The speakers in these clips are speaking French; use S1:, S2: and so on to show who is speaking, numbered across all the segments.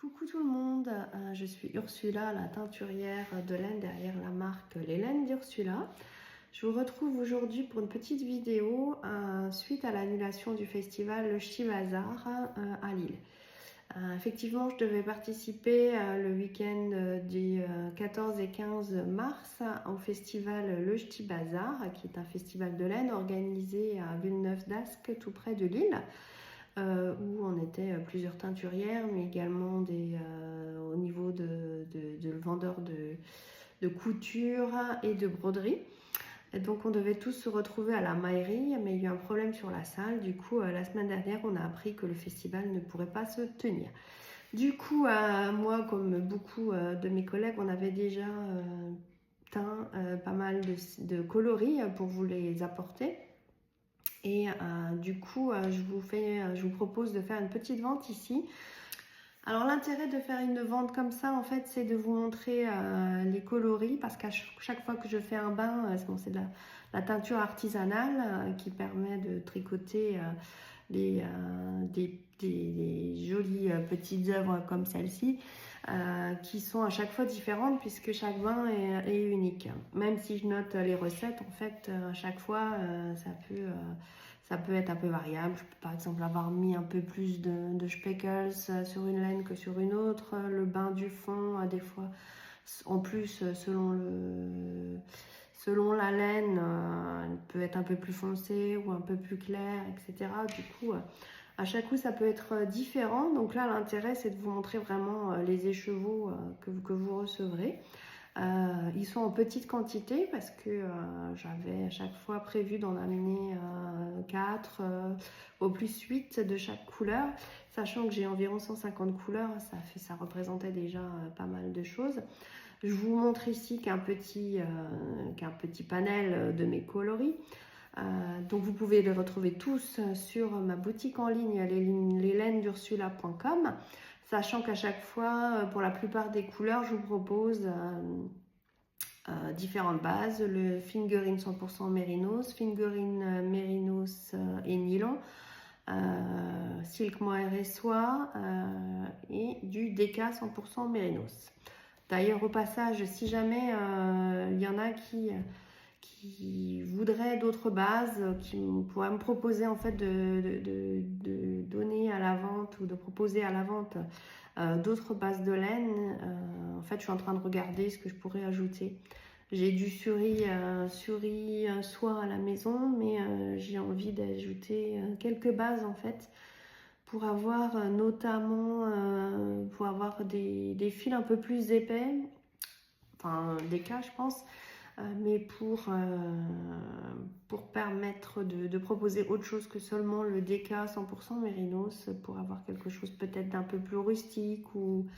S1: Coucou tout le monde, je suis Ursula, la teinturière de laine derrière la marque Les Laines d'Ursula. Je vous retrouve aujourd'hui pour une petite vidéo suite à l'annulation du festival Le Ch'ti Bazar à Lille. Effectivement, je devais participer le week-end du 14 et 15 mars au festival Le Ch'ti Bazar, qui est un festival de laine organisé à Villeneuve-d'Ascq, tout près de Lille. Où on était plusieurs teinturières, mais également au niveau de vendeurs de couture et de broderie. Et donc on devait tous se retrouver à la mairie, mais il y a eu un problème sur la salle. Du coup, la semaine dernière, on a appris que le festival ne pourrait pas se tenir. Du coup, moi, comme beaucoup de mes collègues, on avait déjà teint pas mal de coloris pour vous les apporter. Et du coup, je vous propose de faire une petite vente ici. Alors l'intérêt de faire une vente comme ça, en fait, c'est de vous montrer les coloris, parce qu'à chaque fois que je fais un bain, c'est de la teinture artisanale qui permet de tricoter des jolies petites œuvres comme celle-ci, qui sont à chaque fois différentes puisque chaque bain est unique. Même si je note les recettes, en fait, à chaque fois, ça peut être un peu variable. Je peux par exemple avoir mis un peu plus de speckles sur une laine que sur une autre. Le bain du fond, des fois, en plus, selon la laine, elle peut être un peu plus foncée ou un peu plus claire, etc. Du coup, à chaque coup, ça peut être différent. Donc là, l'intérêt, c'est de vous montrer vraiment les écheveaux que vous recevrez. Ils sont en petite quantité parce que j'avais à chaque fois prévu d'en amener 4, au plus 8 de chaque couleur. Sachant que j'ai environ 150 couleurs, ça représentait déjà pas mal de choses. Je vous montre ici qu'un petit panel de mes coloris. Donc vous pouvez les retrouver tous sur ma boutique en ligne leslainesdursula.com, sachant qu'à chaque fois, pour la plupart des couleurs, je vous propose différentes bases: le fingering 100% mérinos, fingering mérinos et nylon, silk mohair et soie et du DK 100% mérinos. D'ailleurs, au passage, si jamais il y en a qui voudraient d'autres bases, qui pourraient me proposer en fait de donner à la vente ou de proposer à la vente d'autres bases de laine, en fait, je suis en train de regarder ce que je pourrais ajouter. J'ai du suri soie à la maison, mais j'ai envie d'ajouter quelques bases en fait, pour avoir notamment des fils un peu plus épais, enfin des cas je pense, mais pour permettre de proposer autre chose que seulement le DK 100% mérinos, pour avoir quelque chose peut-être d'un peu plus rustique ou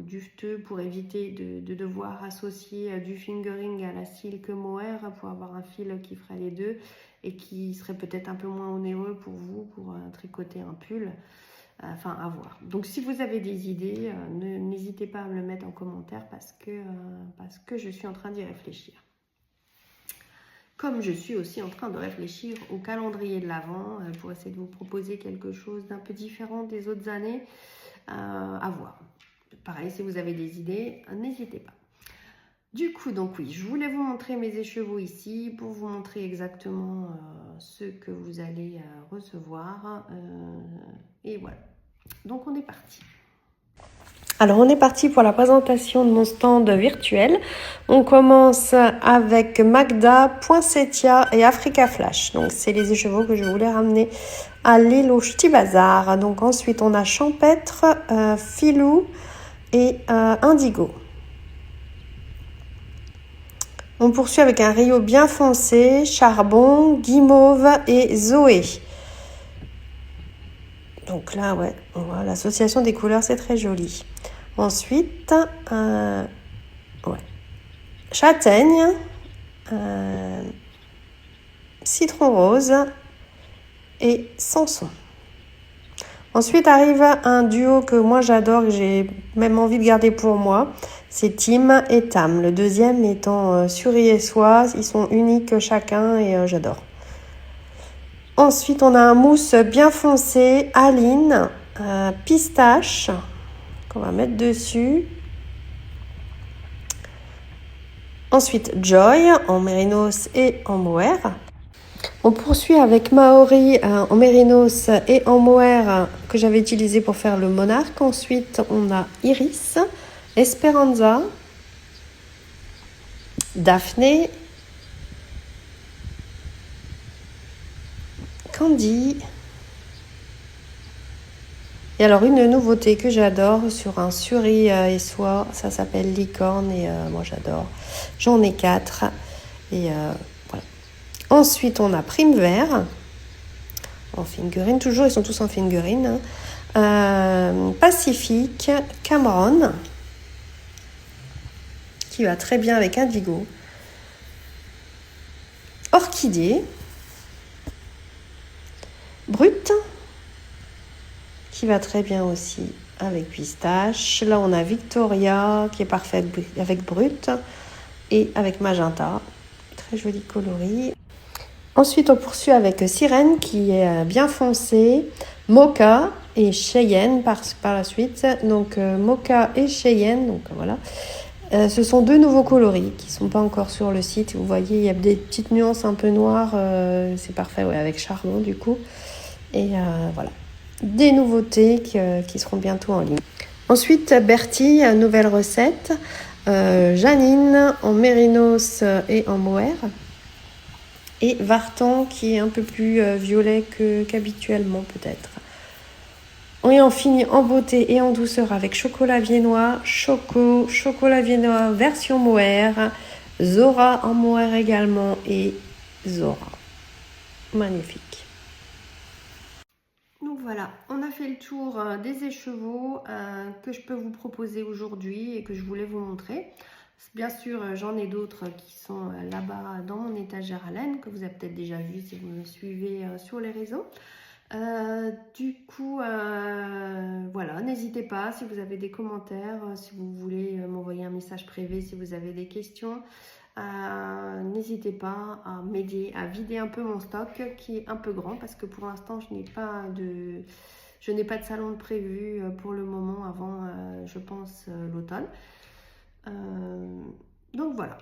S1: dufteux, pour éviter de devoir associer du fingering à la silk mohair, pour avoir un fil qui ferait les deux et qui serait peut-être un peu moins onéreux pour vous pour tricoter un pull. Enfin, à voir. Donc si vous avez des idées, n'hésitez pas à me le mettre en commentaire parce que je suis en train d'y réfléchir. Comme je suis aussi en train de réfléchir au calendrier de l'Avent pour essayer de vous proposer quelque chose d'un peu différent des autres années. À voir. Pareil, si vous avez des idées, n'hésitez pas. Du coup, donc oui, je voulais vous montrer mes écheveaux ici pour vous montrer exactement ce que vous allez recevoir. Et voilà. Donc on est parti. Alors on est parti pour la présentation de mon stand virtuel. On commence avec Magda, Poinsettia et Africa Flash. Donc c'est les écheveaux que je voulais ramener à Lille au Ch'ti Bazar. Donc ensuite on a Champêtre, Filou et Indigo. On poursuit avec un Rio bien foncé, Charbon, Guimauve et Zoé. Donc là, ouais, on voit l'association des couleurs, c'est très joli. Ensuite, châtaigne, citron rose et Samson. Ensuite arrive un duo que moi j'adore, que j'ai même envie de garder pour moi. C'est Tim et Tam. Le deuxième étant Suri et Soie. Ils sont uniques chacun et j'adore. Ensuite, on a un mousse bien foncé, Aline, pistache qu'on va mettre dessus. Ensuite, Joy en mérinos et en mohair. On poursuit avec Maori en mérinos et en mohair que j'avais utilisé pour faire le monarque. Ensuite, on a Iris, Esperanza, Daphné, Candy. Et alors une nouveauté que j'adore sur un suri et soie, ça s'appelle licorne et moi j'adore. J'en ai 4 et voilà. Ensuite on a Prime Vert en figurine, toujours ils sont tous en figurine. Pacifique, Cameron qui va très bien avec Indigo. Orchidée, Brut qui va très bien aussi avec Pistache. Là, on a Victoria qui est parfaite avec Brut et avec Magenta. Très joli coloris. Ensuite, on poursuit avec Sirène qui est bien foncée, Mocha et Cheyenne par la suite. Donc, Mocha et Cheyenne, donc voilà. Ce sont 2 nouveaux coloris qui ne sont pas encore sur le site. Vous voyez, il y a des petites nuances un peu noires. C'est parfait, ouais, avec Chardon du coup. Et voilà. Des nouveautés qui seront bientôt en ligne. Ensuite, Bertie, nouvelle recette. Janine en mérinos et en mohair. Et Vartan qui est un peu plus violet qu'habituellement peut-être. Et on finit en beauté et en douceur avec Chocolat Viennois, Chocolat Viennois version mohair, Zora en mohair également et Zora. Magnifique. Donc voilà, on a fait le tour des écheveaux que je peux vous proposer aujourd'hui et que je voulais vous montrer. Bien sûr, j'en ai d'autres qui sont là-bas dans mon étagère à laine, que vous avez peut-être déjà vu si vous me suivez sur les réseaux. Du coup, voilà, n'hésitez pas si vous avez des commentaires, si vous voulez m'envoyer un message privé, si vous avez des questions. N'hésitez pas à m'aider à vider un peu mon stock qui est un peu grand parce que pour l'instant je n'ai pas de salon de prévu pour le moment avant je pense l'automne. Donc voilà,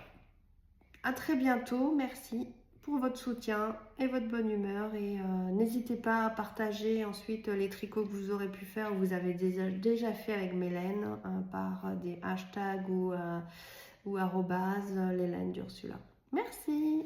S1: à très bientôt, merci pour votre soutien et votre bonne humeur et n'hésitez pas à partager ensuite les tricots que vous aurez pu faire ou vous avez déjà fait avec Mélène par des hashtags ou arrobase les laines d'Ursula. Merci.